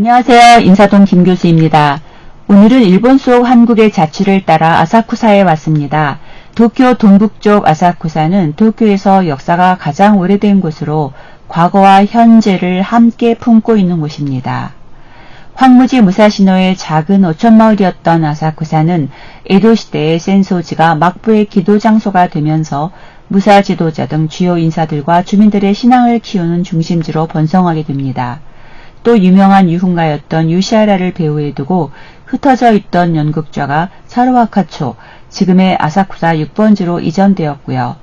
안녕하세요. 인사동 김교수입니다. 오늘은 일본 속 한국의 자취를 따라 아사쿠사에 왔습니다. 도쿄 동북쪽 아사쿠사는 도쿄에서 역사가 가장 오래된 곳으로 과거와 현재를 함께 품고 있는 곳입니다. 황무지 무사시노의 작은 어촌마을이었던 아사쿠사는 에도 시대의 센소지가 막부의 기도 장소가 되면서 무사 지도자 등 주요 인사들과 주민들의 신앙을 키우는 중심지로 번성하게 됩니다. 또 유명한 유흥가였던 유시하라를 배후에 두고 흩어져 있던 연극좌가 사르와카초, 지금의 아사쿠사 6번지로 이전되었고요.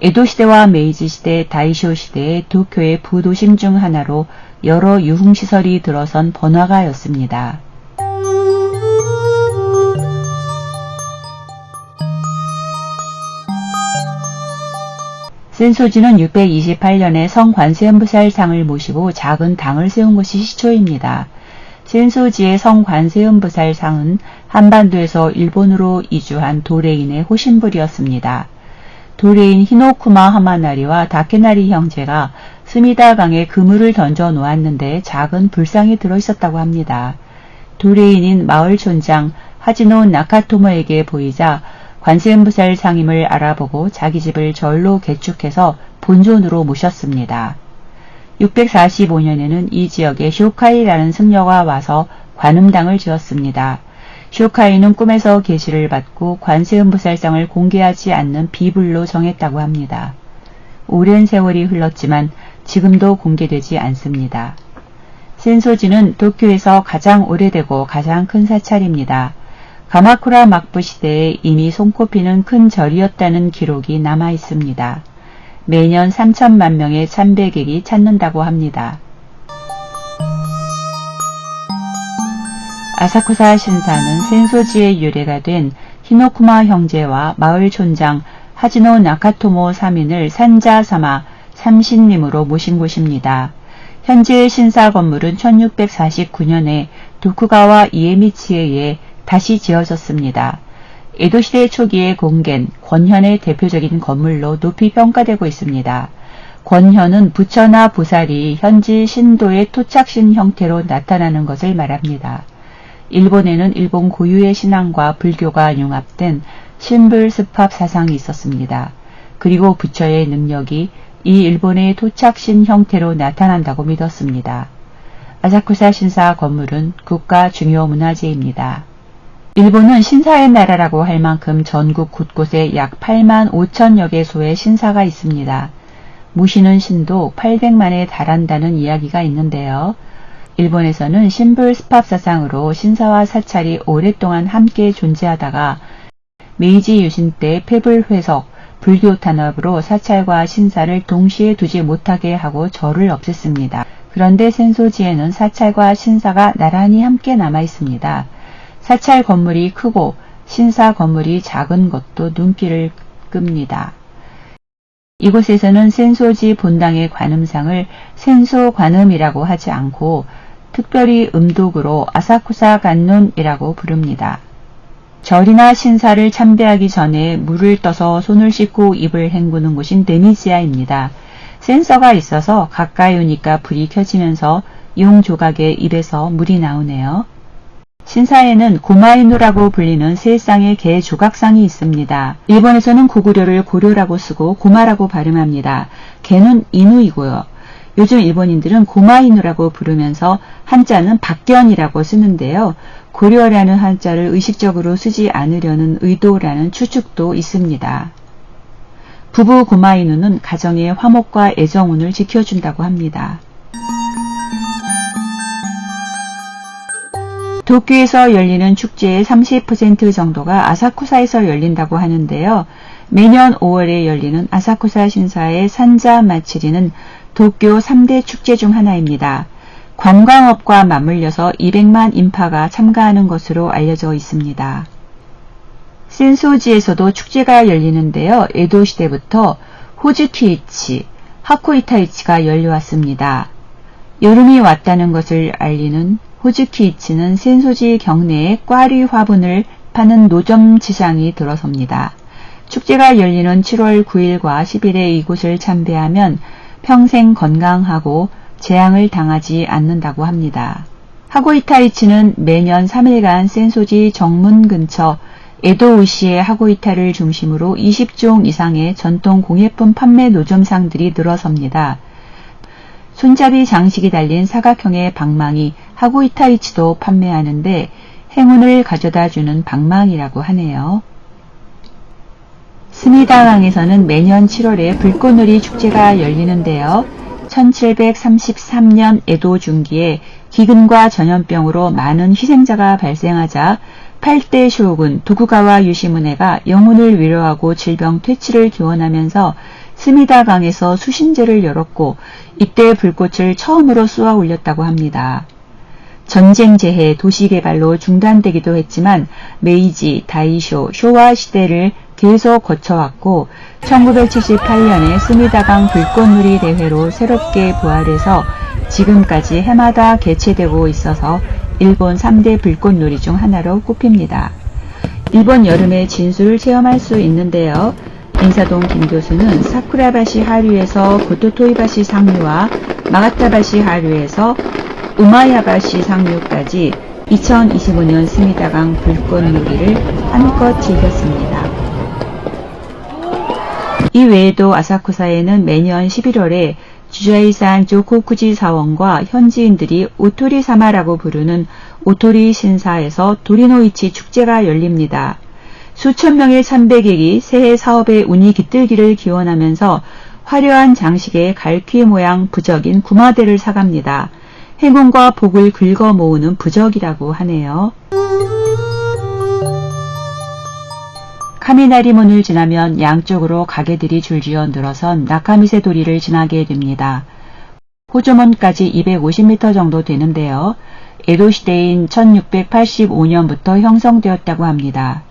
에도 시대와 메이지 시대, 다이쇼 시대의 도쿄의 부도심 중 하나로 여러 유흥시설이 들어선 번화가였습니다. 센소지는 628년에 성 관세음보살상을 모시고 작은 당을 세운 것이 시초입니다. 센소지의 성 관세음보살상은 한반도에서 일본으로 이주한 도레인의 호신불이었습니다. 도레인 히노쿠마 하마나리와 다케나리 형제가 스미다강에 그물을 던져 놓았는데 작은 불상이 들어있었다고 합니다. 도레인인 마을 촌장 하지노 나카토모에게 보이자 관세음보살 상임을 알아보고 자기 집을 절로 개축해서 본존으로 모셨습니다. 645년에는 이 지역에 쇼카이라는 승려가 와서 관음당을 지었습니다. 쇼카이는 꿈에서 계시를 받고 관세음보살상을 공개하지 않는 비불로 정했다고 합니다. 오랜 세월이 흘렀지만 지금도 공개되지 않습니다. 센소지는 도쿄에서 가장 오래되고 가장 큰 사찰입니다. 가마쿠라 막부 시대에 이미 손꼽히는 큰 절이었다는 기록이 남아 있습니다. 매년 3천만 명의 참배객이 찾는다고 합니다. 아사쿠사 신사는 센소지의 유래가 된 히노쿠마 형제와 마을 촌장 하지노 나카토모 3인을 산자 삼아 삼신님으로 모신 곳입니다. 현재의 신사 건물은 1649년에 도쿠가와 이에미치에 의해 다시 지어졌습니다. 에도시대 초기에 공겐, 권현의 대표적인 건물로 높이 평가되고 있습니다. 권현은 부처나 보살이 현지 신도의 토착신 형태로 나타나는 것을 말합니다. 일본에는 일본 고유의 신앙과 불교가 융합된 신불스팝 사상이 있었습니다. 그리고 부처의 능력이 이 일본의 토착신 형태로 나타난다고 믿었습니다. 아사쿠사 신사 건물은 국가 중요 문화재입니다. 일본은 신사의 나라라고 할 만큼 전국 곳곳에 약 8만 5천여 개소의 신사가 있습니다. 모시는 신도 800만에 달한다는 이야기가 있는데요. 일본에서는 신불스팝 사상으로 신사와 사찰이 오랫동안 함께 존재하다가 메이지 유신 때 폐불회석, 불교 탄압으로 사찰과 신사를 동시에 두지 못하게 하고 절을 없앴습니다. 그런데 센소지에는 사찰과 신사가 나란히 함께 남아 있습니다. 사찰 건물이 크고 신사 건물이 작은 것도 눈길을 끕니다. 이곳에서는 센소지 본당의 관음상을 센소관음이라고 하지 않고 특별히 음독으로 아사쿠사 간눈이라고 부릅니다. 절이나 신사를 참배하기 전에 물을 떠서 손을 씻고 입을 헹구는 곳인 데미지아입니다. 센서가 있어서 가까이 오니까 불이 켜지면서 용 조각의 입에서 물이 나오네요. 신사에는 고마이누라고 불리는 세 쌍의 개 조각상이 있습니다. 일본에서는 고구려를 고려라고 쓰고 고마라고 발음합니다. 개는 이누이고요. 요즘 일본인들은 고마이누라고 부르면서 한자는 박견이라고 쓰는데요. 고려라는 한자를 의식적으로 쓰지 않으려는 의도라는 추측도 있습니다. 부부 고마이누는 가정의 화목과 애정운을 지켜준다고 합니다. 도쿄에서 열리는 축제의 30% 정도가 아사쿠사에서 열린다고 하는데요. 매년 5월에 열리는 아사쿠사 신사의 산자 마츠리는 도쿄 3대 축제 중 하나입니다. 관광업과 맞물려서 200만 인파가 참가하는 것으로 알려져 있습니다. 센소지에서도 축제가 열리는데요. 에도 시대부터 호즈키이치, 하코이타이치가 열려왔습니다. 여름이 왔다는 것을 알리는 호즈키이치는 센소지 경내에 꽈리 화분을 파는 노점치장이 들어섭니다. 축제가 열리는 7월 9일과 10일에 이곳을 참배하면 평생 건강하고 재앙을 당하지 않는다고 합니다. 하고이타이치는 매년 3일간 센소지 정문 근처 에도우시의 하고이타를 중심으로 20종 이상의 전통 공예품 판매 노점상들이 늘어섭니다. 손잡이 장식이 달린 사각형의 방망이 하고이타이치도 판매하는데 행운을 가져다주는 방망이라고 하네요. 스미다강에서는 매년 7월에 불꽃놀이 축제가 열리는데요. 1733년 에도 중기에 기근과 전염병으로 많은 희생자가 발생하자 8대 쇼군 도쿠가와 요시무네가 영혼을 위로하고 질병 퇴치를 기원하면서 스미다강에서 수신제를 열었고 이때 불꽃을 처음으로 쏘아 올렸다고 합니다. 전쟁 재해 도시개발로 중단되기도 했지만 메이지, 다이쇼, 쇼와 시대를 계속 거쳐왔고 1978년에 스미다강 불꽃놀이 대회로 새롭게 부활해서 지금까지 해마다 개최되고 있어서 일본 3대 불꽃놀이 중 하나로 꼽힙니다. 일본 여름의 진수를 체험할 수 있는데요. 인사동 김 교수는 사쿠라바시 하류에서 고토토이바시 상류와 마가타바시 하류에서 우마야바시 상류까지 2025년 스미다강 불꽃놀이를 한껏 즐겼습니다. 이 외에도 아사쿠사에는 매년 11월에 주자이산 조코쿠지 사원과 현지인들이 오토리 사마라고 부르는 오토리 신사에서 도리노이치 축제가 열립니다. 수천 명의 참배객이 새해 사업의 운이 깃들기를 기원하면서 화려한 장식의 갈퀴 모양 부적인 구마대를 사갑니다. 행운과 복을 긁어 모으는 부적이라고 하네요. 카미나리문을 지나면 양쪽으로 가게들이 줄지어 늘어선 나카미세 도리를 지나게 됩니다. 호조문까지 250m 정도 되는데요. 에도 시대인 1685년부터 형성되었다고 합니다.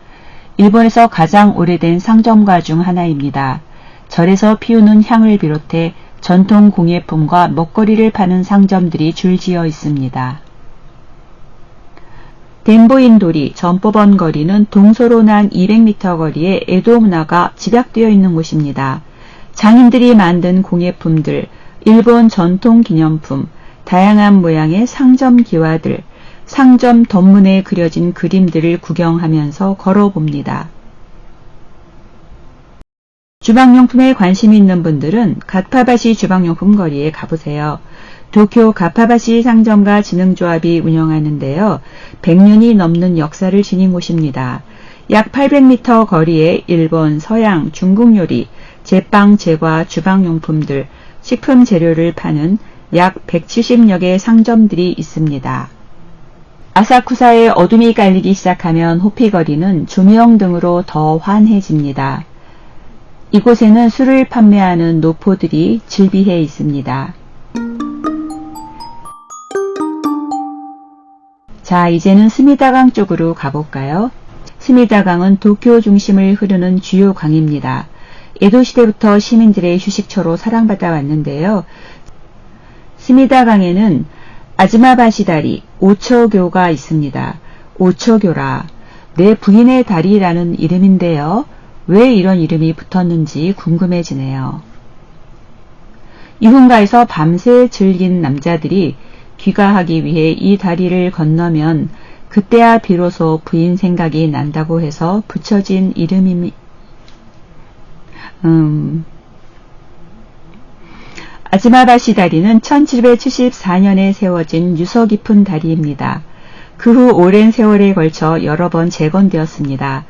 일본에서 가장 오래된 상점가 중 하나입니다. 절에서 피우는 향을 비롯해 전통 공예품과 먹거리를 파는 상점들이 줄지어 있습니다. 덴보인도리 전법원 거리는 동서로 난 200m 거리에 에도 문화가 집약되어 있는 곳입니다. 장인들이 만든 공예품들, 일본 전통 기념품, 다양한 모양의 상점 기와들, 상점 덧문에 그려진 그림들을 구경하면서 걸어봅니다. 주방용품에 관심이 있는 분들은 가파바시 주방용품 거리에 가보세요. 도쿄 가파바시 상점과 진흥조합이 운영하는데요. 100년이 넘는 역사를 지닌 곳입니다. 약 800m 거리에 일본, 서양, 중국 요리, 제빵, 제과, 주방용품들, 식품 재료를 파는 약 170여 개의 상점들이 있습니다. 아사쿠사에 어둠이 깔리기 시작하면 호피거리는 조명 등으로 더 환해집니다. 이곳에는 술을 판매하는 노포들이 즐비해 있습니다. 자, 이제는 스미다강 쪽으로 가볼까요? 스미다강은 도쿄 중심을 흐르는 주요 강입니다. 에도 시대부터 시민들의 휴식처로 사랑받아 왔는데요. 스미다강에는 아즈마바시 다리, 오처교가 있습니다. 오처교라, 내 부인의 다리라는 이름인데요. 왜 이런 이름이 붙었는지 궁금해지네요. 이훈가에서 밤새 즐긴 남자들이 귀가하기 위해 이 다리를 건너면 그때야 비로소 부인 생각이 난다고 해서 붙여진 이름입니다. 아즈마바시 다리는 1774년에 세워진 유서 깊은 다리입니다. 그 후 오랜 세월에 걸쳐 여러 번 재건되었습니다.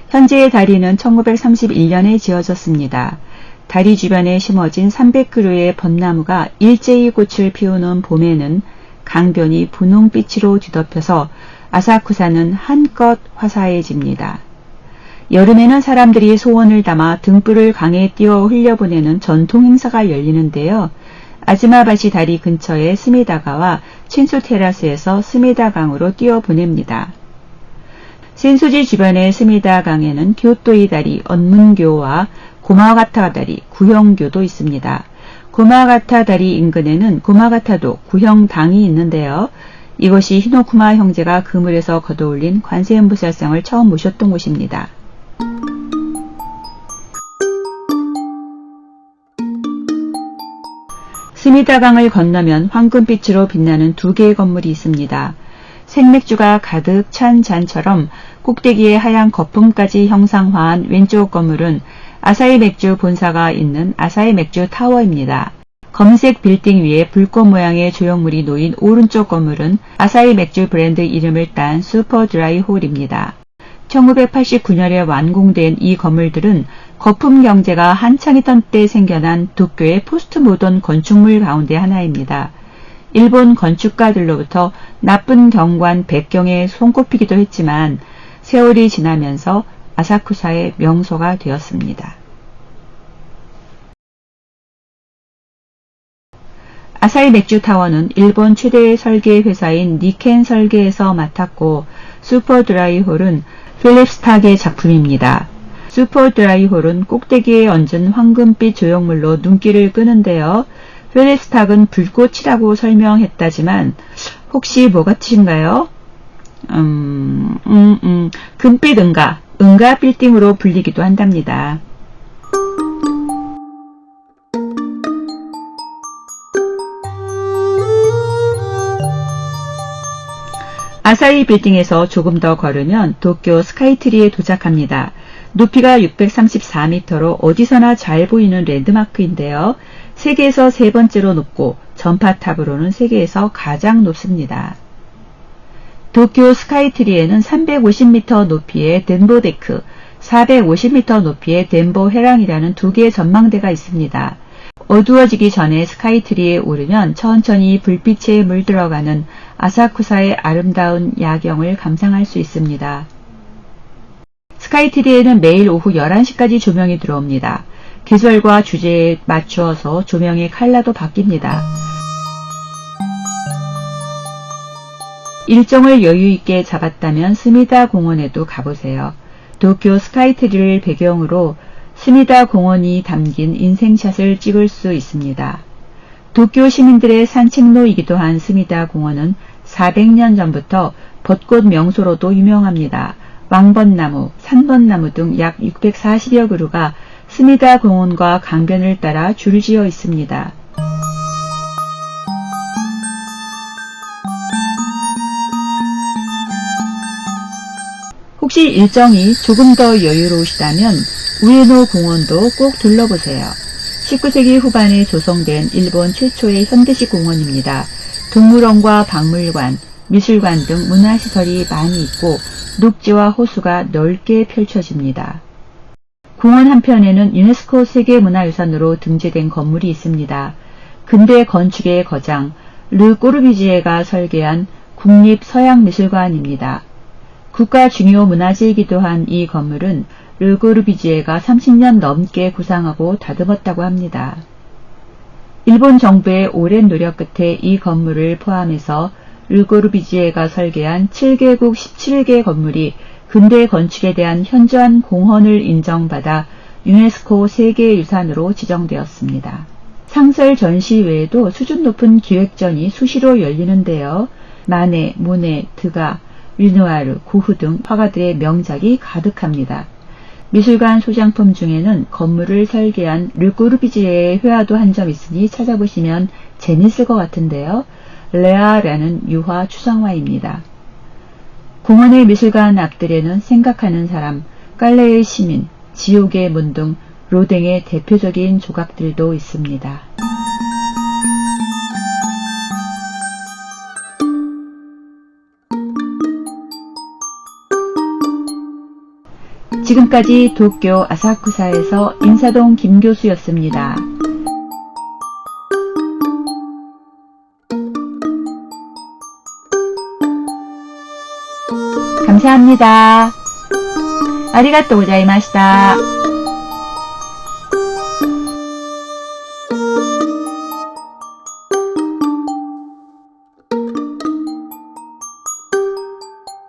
현재의 다리는 1931년에 지어졌습니다. 다리 주변에 심어진 300그루의 벚나무가 일제히 꽃을 피우는 봄에는 강변이 분홍빛으로 뒤덮여서 아사쿠사는 한껏 화사해집니다. 여름에는 사람들이 소원을 담아 등불을 강에 띄워 흘려보내는 전통 행사가 열리는데요. 아즈마바시 다리 근처의 스미다가와 친수 테라스에서 스미다강으로 띄워보냅니다. 센소지 주변의 스미다강에는 교토이 다리, 언문교와 고마가타 다리, 구형교도 있습니다. 고마가타 다리 인근에는 고마가타도, 구형당이 있는데요. 이것이 히노쿠마 형제가 그물에서 걷어올린 관세음보살상을 처음 모셨던 곳입니다. 스미다강을 건너면 황금빛으로 빛나는 두 개의 건물이 있습니다. 생맥주가 가득 찬 잔처럼 꼭대기에 하얀 거품까지 형상화한 왼쪽 건물은 아사히 맥주 본사가 있는 아사히 맥주 타워입니다. 검은색 빌딩 위에 불꽃 모양의 조형물이 놓인 오른쪽 건물은 아사히 맥주 브랜드 이름을 딴 슈퍼 드라이 홀입니다. 1989년에 완공된 이 건물들은 거품 경제가 한창이던 때 생겨난 도쿄의 포스트 모던 건축물 가운데 하나입니다. 일본 건축가들로부터 나쁜 경관 100경에 손꼽히기도 했지만 세월이 지나면서 아사쿠사의 명소가 되었습니다. 아사히 맥주 타워는 일본 최대의 설계 회사인 니켄 설계에서 맡았고 슈퍼 드라이홀은 필립스탁의 작품입니다. 슈퍼 드라이홀은 꼭대기에 얹은 황금빛 조형물로 눈길을 끄는데요. 필립스탁은 불꽃이라고 설명했다지만 혹시 뭐 같으신가요? 금빛 은가 빌딩으로 불리기도 한답니다. 아사히 빌딩에서 조금 더 걸으면 도쿄 스카이트리에 도착합니다. 높이가 634m로 어디서나 잘 보이는 랜드마크인데요. 세계에서 세 번째로 높고 전파탑으로는 세계에서 가장 높습니다. 도쿄 스카이트리에는 350m 높이의 덴보데크, 450m 높이의 덴보 해랑이라는 두 개의 전망대가 있습니다. 어두워지기 전에 스카이트리에 오르면 천천히 불빛에 물들어가는 아사쿠사의 아름다운 야경을 감상할 수 있습니다. 스카이트리에는 매일 오후 11시까지 조명이 들어옵니다. 계절과 주제에 맞추어서 조명의 컬러도 바뀝니다. 일정을 여유있게 잡았다면 스미다 공원에도 가보세요. 도쿄 스카이트리를 배경으로 스미다 공원이 담긴 인생샷을 찍을 수 있습니다. 도쿄 시민들의 산책로이기도 한 스미다 공원은 400년 전부터 벚꽃 명소로도 유명합니다. 왕벚나무, 산벚나무 등 약 640여 그루가 스미다 공원과 강변을 따라 줄을 지어 있습니다. 혹시 일정이 조금 더 여유로우시다면 우에노 공원도 꼭 둘러보세요. 19세기 후반에 조성된 일본 최초의 현대식 공원입니다. 동물원과 박물관, 미술관 등 문화시설이 많이 있고 녹지와 호수가 넓게 펼쳐집니다. 공원 한편에는 유네스코 세계문화유산으로 등재된 건물이 있습니다. 근대 건축의 거장 르 꼬르비지에가 설계한 국립서양미술관입니다. 국가 중요 문화재이기도 한 이 건물은 르 꼬르비지에가 30년 넘게 구상하고 다듬었다고 합니다. 일본 정부의 오랜 노력 끝에 이 건물을 포함해서 르 꼬르비지에가 설계한 7개국 17개 건물이 근대 건축에 대한 현저한 공헌을 인정받아 유네스코 세계유산으로 지정되었습니다. 상설 전시 외에도 수준 높은 기획전이 수시로 열리는데요. 마네, 모네, 드가, 르누아르, 고흐 등 화가들의 명작이 가득합니다. 미술관 소장품 중에는 건물을 설계한 르 꼬르비지에의 회화도 한 점 있으니 찾아보시면 재밌을 것 같은데요. 레아라는 유화 추상화입니다. 공원의 미술관 앞들에는 생각하는 사람, 깔레의 시민, 지옥의 문 등 로댕의 대표적인 조각들도 있습니다. 지금까지 도쿄 아사쿠사에서 인사동 김교수였습니다. 감사합니다. 아리가또 고자이마시타.